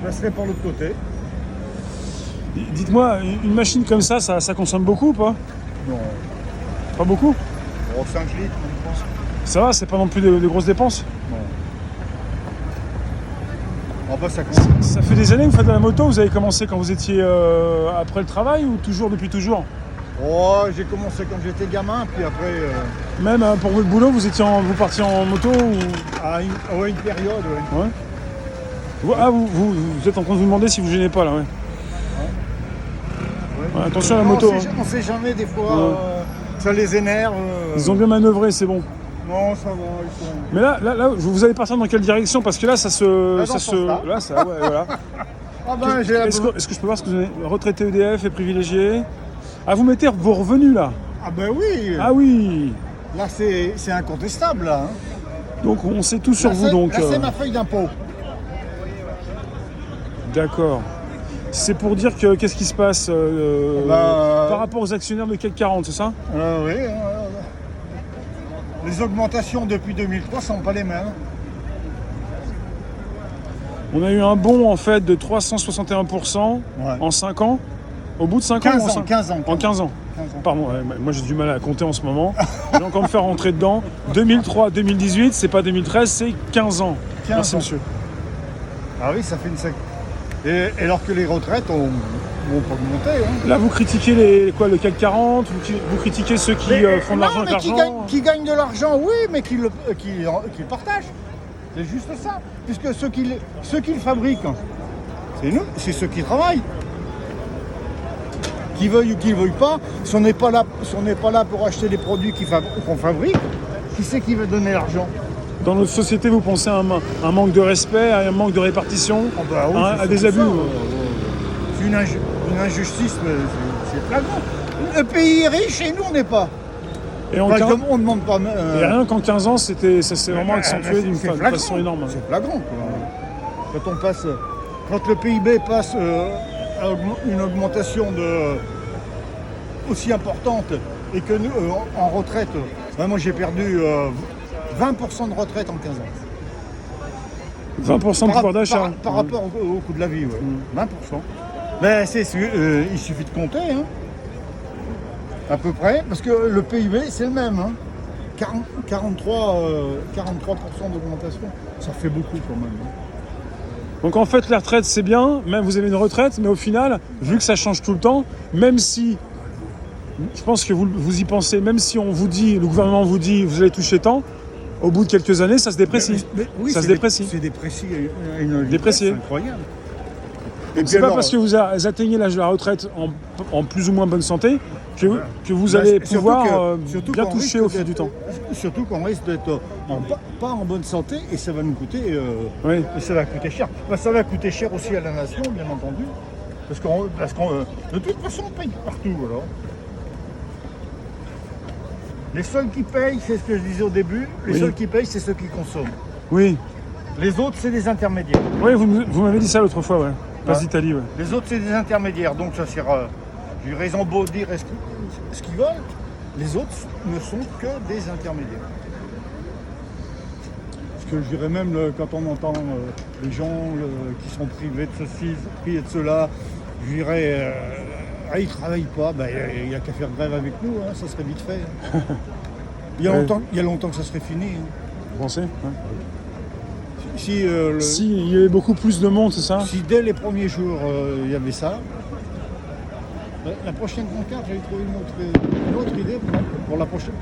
passerai par l'autre côté. Dites-moi, une machine comme ça consomme beaucoup ou pas? Non. Pas beaucoup? Oh, 5 litres, je pense. Ça va, c'est pas non plus de grosses dépenses? Non. Ah bah ça compte. Ça fait des années que vous faites de la moto, vous avez commencé quand vous étiez après le travail ou toujours depuis toujours? Oh, j'ai commencé quand j'étais gamin, puis après... Même pour votre boulot, vous partiez en moto ou... à une période, ouais. Ouais. Vous êtes en train de vous demander si vous gênez pas là, ouais. Ouais, attention à la moto. On sait jamais, des fois, ça les énerve. Ils ont bien manœuvré, c'est bon. Non, ça va, ils sont... Mais là, vous allez partir dans quelle direction? Parce que là, là, ça, ouais, voilà. Ah ben, Est-ce que je peux voir ce que vous avez retraité EDF et privilégié? Ah, vous mettez vos revenus là? Ah ben oui. Ah oui. Là, c'est incontestable, là. Hein. Donc, on sait tout sur Là, vous, donc. Là, c'est ma feuille d'impôt. D'accord. C'est pour dire que qu'est-ce qui se passe par rapport aux actionnaires de CAC 40, c'est ça? Oui. Les augmentations depuis 2003 sont pas les mêmes. On a eu un bond en fait de 361% en 5 ans. Au bout de 5 ans, 15 ans. En 15 ans. Pardon, moi j'ai du mal à compter en ce moment. Je vais encore me faire rentrer dedans. 2003-2018, c'est pas 2013, c'est 15 ans. 15 Merci ans. monsieur. Ah oui, ça fait une sec. Et alors que les retraites ont pas augmenté. Hein. Là, vous critiquez le CAC 40, vous critiquez ceux qui font de l'argent avec l'argent. Qui gagnent de l'argent, oui, mais qui le partagent. C'est juste ça. Puisque ceux qui le fabriquent, c'est nous, c'est ceux qui travaillent. Qu'ils veuillent ou qu'ils ne veuillent pas, si on n'est pas là pour acheter les produits qu'on fabrique, qui c'est qui va donner l'argent? Dans notre société, vous pensez à un manque de respect, à un manque de répartition, à des abus? C'est une injustice, c'est flagrant. Le pays est riche et nous, on n'est pas. Et on ne demande pas. Et rien qu'en 15 ans, ça s'est vraiment accentué d'une façon énorme. C'est flagrant. Quoi. Quand le PIB passe à une augmentation aussi importante et que nous, en retraite, moi j'ai perdu 20% de retraite en 15 ans. 20% de pouvoir d'achat. Par rapport au coût de la vie, ouais. 20%. Mais il suffit de compter, hein, à peu près, parce que le PIB, c'est le même. Hein. 43% d'augmentation, ça fait beaucoup quand même. Hein. Donc en fait, les retraites, c'est bien, même vous avez une retraite, mais au final, vu que ça change tout le temps, même si, je pense que vous y pensez, même si on vous dit, le gouvernement vous dit, vous allez toucher tant, au bout de quelques années, ça se déprécie. Oui, ça se déprécie. C'est déprécié, c'est incroyable. C'est pas parce que vous atteignez l'âge de la retraite en plus ou moins bonne santé que vous allez pouvoir bien toucher au fil du temps. Surtout qu'on risque d'être pas en bonne santé et ça va nous coûter, et ça va coûter cher. Ça va coûter cher aussi à la nation, bien entendu, parce qu'on de toute façon, on paye partout. Alors. Les seuls qui payent, c'est ce que je disais au début, les seuls qui payent, c'est ceux qui consomment. Oui. Les autres, c'est des intermédiaires. Oui, vous m'avez dit ça l'autre fois, ouais. Place d'Italie, ouais. Les autres, c'est des intermédiaires, donc ça sert. Ils ont beau dire ce qu'ils veulent, les autres ne sont que des intermédiaires. Parce que je dirais même quand on entend les gens qui sont privés de ceci, privés de cela, je dirais ils ne travaillent pas, il n'y a qu'à faire grève avec nous, hein, ça serait vite fait. Hein. Il y a longtemps que ça serait fini. Hein. Vous pensez? Si il y avait beaucoup plus de monde, c'est ça? Si dès les premiers jours il y avait ça, la prochaine pancarte, j'avais trouvé une autre idée pour la prochaine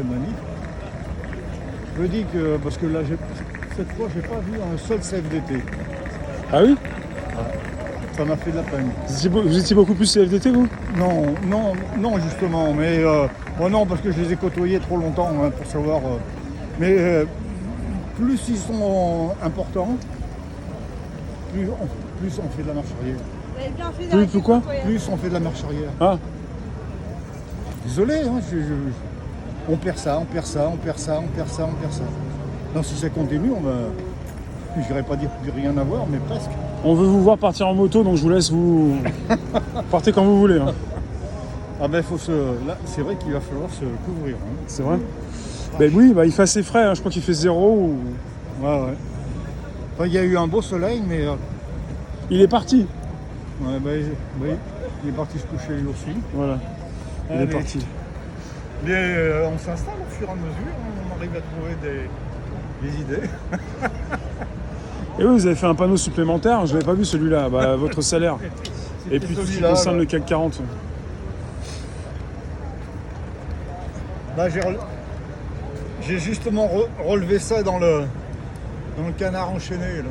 manif. Je dis que, parce que là, cette fois, je n'ai pas vu un seul CFDT. Ah oui? Ça m'a fait de la peine. Vous étiez beaucoup plus CFDT, vous? Non, justement. Mais non, parce que je les ai côtoyés trop longtemps pour savoir. Mais plus ils sont importants, plus on fait de la marche arrière. Plus quoi? Plus on fait de la marche arrière. Ah. Désolé, hein, on perd ça. Non, si ça continue, je dirais pas dire plus rien à voir, mais presque. On veut vous voir partir en moto, donc je vous laisse vous partez quand vous voulez. Hein. Ah ben là, c'est vrai qu'il va falloir se couvrir. Hein. C'est vrai. Ben oui, il fait assez frais, hein. Je crois qu'il fait 0 ou... Ouais. Enfin, il y a eu un beau soleil, mais Il est parti. Ouais, oui, il est parti se coucher lui aussi. Voilà. Il est Allez. parti. Mais on s'installe au fur et à mesure, on arrive à trouver des idées. Et oui, vous avez fait un panneau supplémentaire, je l'avais pas vu celui-là, bah, votre salaire. Et puis tout ce qui celui-là, concerne là. le CAC 40. Là, j'ai justement relevé ça dans le canard enchaîné. Là.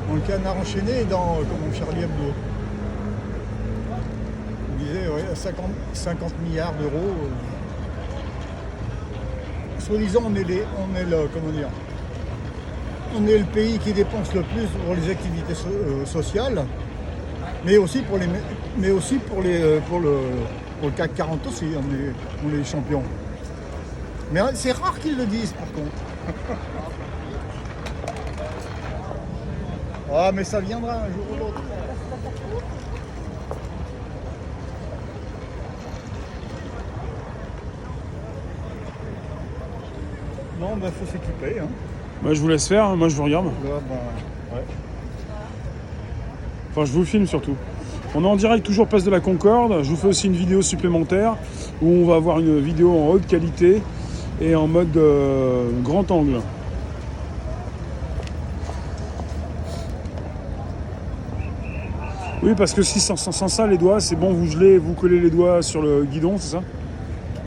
Dans le canard enchaîné et dans Charlie Hebdo. Il disait ouais, 50 milliards d'euros. Soi-disant, on est le pays qui dépense le plus pour les activités sociales, mais aussi pour le CAC 40 aussi, on est les champions. Mais c'est rare qu'ils le disent par contre. Ah mais ça viendra un jour ou l'autre. Non, ben faut s'équiper. Hein. Moi je vous laisse faire, moi je vous regarde. Là, ben, ouais. Enfin je vous filme surtout. On est en direct toujours place de la Concorde. Je vous fais aussi une vidéo supplémentaire où on va avoir une vidéo en haute qualité et en mode grand angle. Oui, parce que si sans ça, les doigts, c'est bon, vous gelez, vous collez les doigts sur le guidon, c'est ça?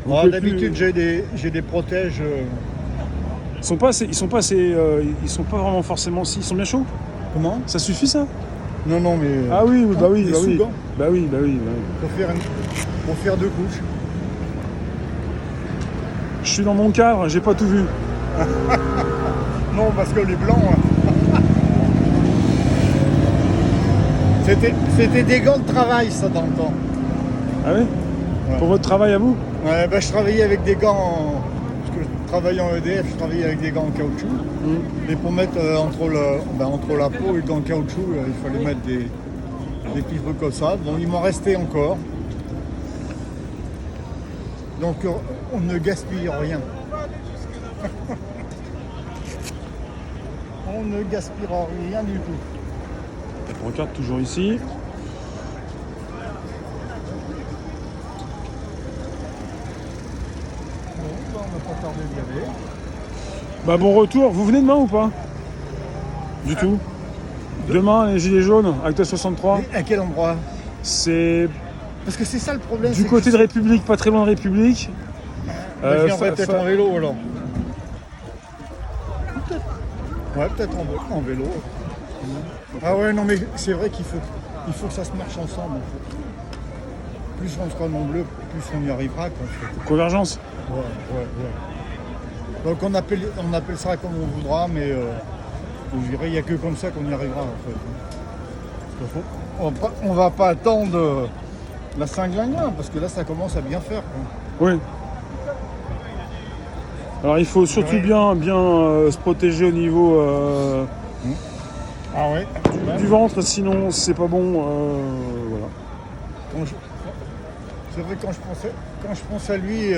Vous pouvez D'habitude plus- j'ai des protèges. Ils sont pas vraiment forcément si. Ils sont bien chauds? Comment? Ça suffit ça? Non, non, mais. Ah oui, bah oui, des bah oui. sous-gants. Bah oui. Pour faire 2 couches. Je suis dans mon cadre, j'ai pas tout vu. Non, parce que les blancs. C'était des gants de travail, ça, dans le temps. Ah oui? Ouais. Pour votre travail à vous? Ouais, ben, je travaillais avec des gants. Parce que je travaillais en EDF, je travaillais avec des gants en caoutchouc. Et pour mettre entre la peau et le gant caoutchouc, il fallait mettre des petits trucs comme ça. Donc il m'en restait encore. Donc on ne gaspille rien. On ne gaspillera rien du tout. On regarde toujours ici. Bon, ben, on va pas tarder d'y aller. Bah bon retour, vous venez demain ou pas? Du tout. Demain, les Gilets jaunes, acte 63. Mais à quel endroit? C'est Parce que c'est ça le problème. du côté de République, pas très loin de République. Je viendrai peut-être en vélo alors. Ouais, peut-être en vélo. Ah ouais, non mais c'est vrai qu'il faut que ça se marche ensemble. En fait. Plus on sera nombreux, plus on y arrivera. Quoi, en fait. Convergence. Ouais. Donc on appelle ça comme on voudra, mais je dirais il n'y a que comme ça qu'on y arrivera en fait. On va pas attendre la Saint-Glinguin, parce que là ça commence à bien faire. Quoi. Oui. Alors il faut surtout Ouais. bien se protéger au niveau Ah ouais. du ventre, sinon c'est pas bon. Voilà. C'est vrai quand je pense à lui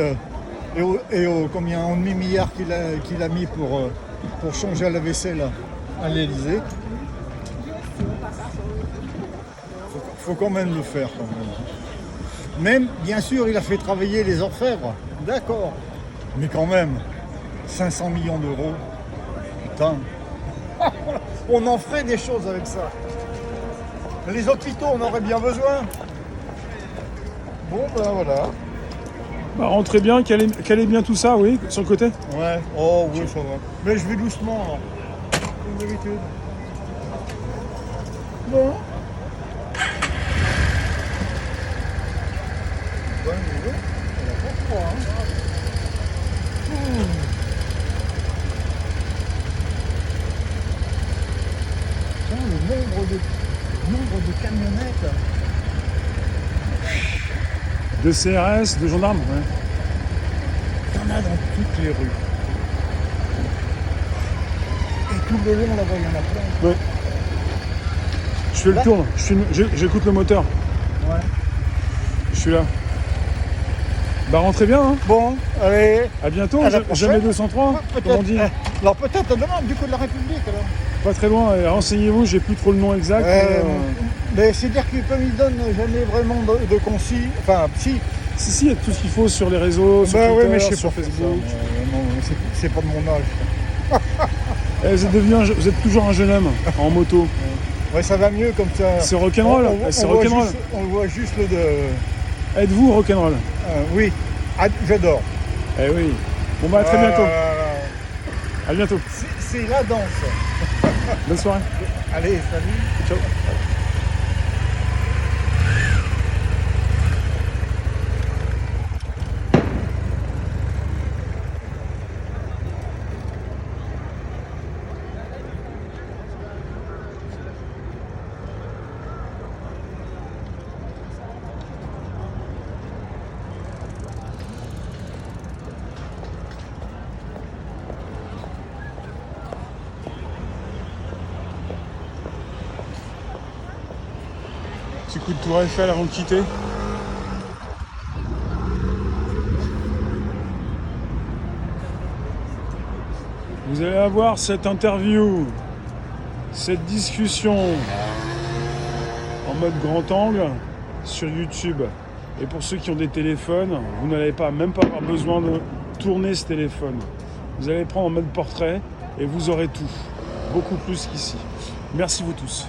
et au combien en demi-milliard qu'il a mis pour changer la vaisselle à l'Elysée. Faut quand même le faire quand même. Même bien sûr il a fait travailler les orfèvres, d'accord. Mais quand même, 500 millions d'euros, putain. On en ferait des choses avec ça. Les hôpitaux, on aurait bien besoin. Bon, ben voilà. Bah, rentrez bien, calez bien tout ça, oui, sur le côté. Ouais, oh oui, ça va. Mais je vais doucement, alors. Comme d'habitude. Bon. Bonne journée. On a pas froid, hein. Tiens, le nombre de camionnettes. De CRS, de gendarmes, ouais. Il y en a dans toutes les rues. Et tout le long là-bas, il y en a plein. Ouais. Je fais le Là. tour, j'écoute le moteur. Ouais. Je suis là. Bah rentrez bien, hein. Bon, allez. À bientôt, À la prochaine. jamais 203, Peut-être. comme on dit. Alors peut-être demain, du coup de la République alors. Pas très loin, renseignez-vous, j'ai plus trop le nom exact. Mais c'est-à-dire que comme ils donnent jamais vraiment de concis, enfin si. Si, il y a tout ce qu'il faut sur les réseaux, sur Bah Twitter, ouais, mais je sais sur pas faire ça. Facebook. Non, c'est pas de mon âge. Vous êtes toujours un jeune homme en moto. Ouais, ça va mieux comme ça. C'est rock'n'roll, c'est rock'n'roll. On voit juste le de. Êtes-vous rock'n'roll? Oui, j'adore. Eh oui. Bon bah à très bientôt. À bientôt. C'est la danse. Bonne soirée. Allez, salut. Ciao. Petit coup de tour Eiffel avant de quitter. Vous allez avoir cette interview, cette discussion en mode grand angle sur YouTube. Et pour ceux qui ont des téléphones, vous n'allez même pas avoir besoin de tourner ce téléphone. Vous allez prendre en mode portrait et vous aurez tout. Beaucoup plus qu'ici. Merci vous tous.